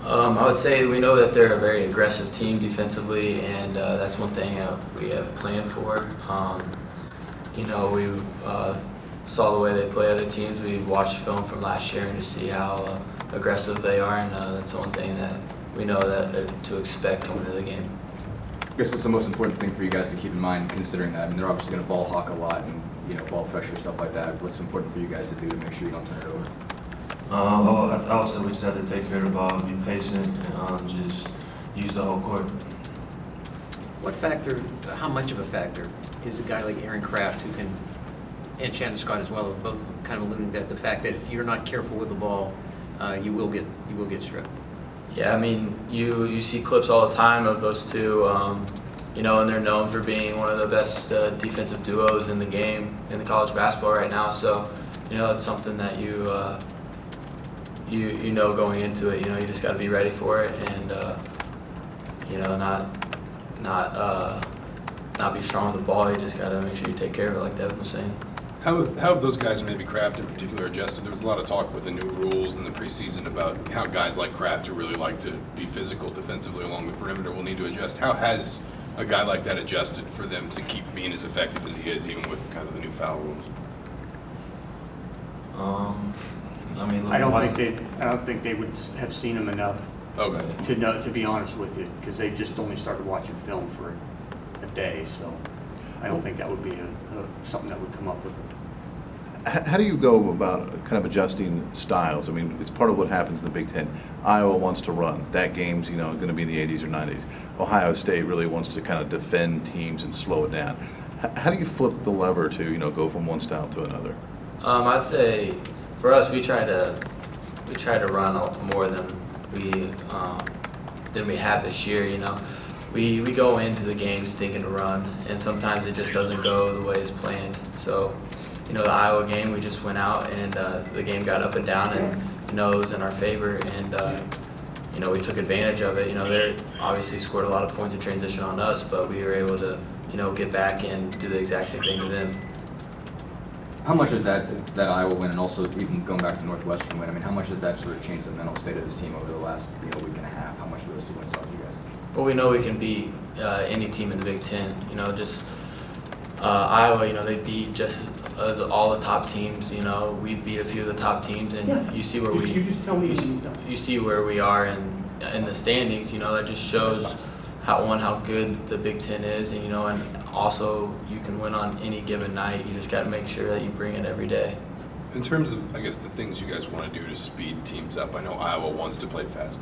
I would say we know that they're a very aggressive team defensively, and that's one thing we have planned for. We saw the way they play other teams. We watched film from last year and just see how aggressive they are, and that's the one thing that we know that to expect coming into the game. I guess what's the most important thing for you guys to keep in mind, considering that? I mean, they're obviously going to ball hawk a lot and ball pressure, stuff like that. What's important for you guys to do to make sure you don't turn it over? I would say we just have to take care of the ball, be patient, and just use the whole court. What factor, how much of a factor is a guy like Aaron Kraft, who can, and Shannon Scott as well, both kind of alluding that the fact that if you're not careful with the ball, you will get stripped? Yeah, I mean, you see clips all the time of those two, and they're known for being one of the best defensive duos in the game, in the college basketball right now. So, it's something that you going into it. You just got to be ready for it, and not be strong with the ball. You just got to make sure you take care of it, like Devin was saying. How have those guys, maybe Kraft in particular, adjusted? There was a lot of talk with the new rules in the preseason about how guys like Kraft, who really like to be physical defensively along the perimeter, will need to adjust. How has a guy like that adjusted for them to keep being as effective as he is, even with kind of the new foul rules? I don't think they would have seen him enough to know. To be honest with you, because they just only started watching film for a day, so I don't think that would be something that would come up with them. How do you go about kind of adjusting styles? I mean, it's part of what happens in the Big Ten. Iowa wants to run. That game's going to be in the 80s or 90s. Ohio State really wants to kind of defend teams and slow it down. How do you flip the lever to go from one style to another? I'd say for us, we try to run more than we have this year. We go into the games thinking to run, and sometimes it just doesn't go the way it's planned. So, the Iowa game, we just went out and the game got up and down, and it was in our favor, and we took advantage of it. They obviously scored a lot of points in transition on us, but we were able to get back and do the exact same thing to them. How much is that Iowa win, and also even going back to the Northwestern win? I mean, how much has that sort of changed the mental state of this team over the last week and a half? How much do those two wins help you guys? Well, we know we can beat any team in the Big Ten. Iowa, they beat just as all the top teams. We've beat a few of the top teams, and you see where you see where we are in the standings. That just shows how good the Big Ten is, and also you can win on any given night. You just got to make sure that you bring it every day. In terms of, I guess, the things you guys want to do to speed teams up, I know Iowa wants to play fast.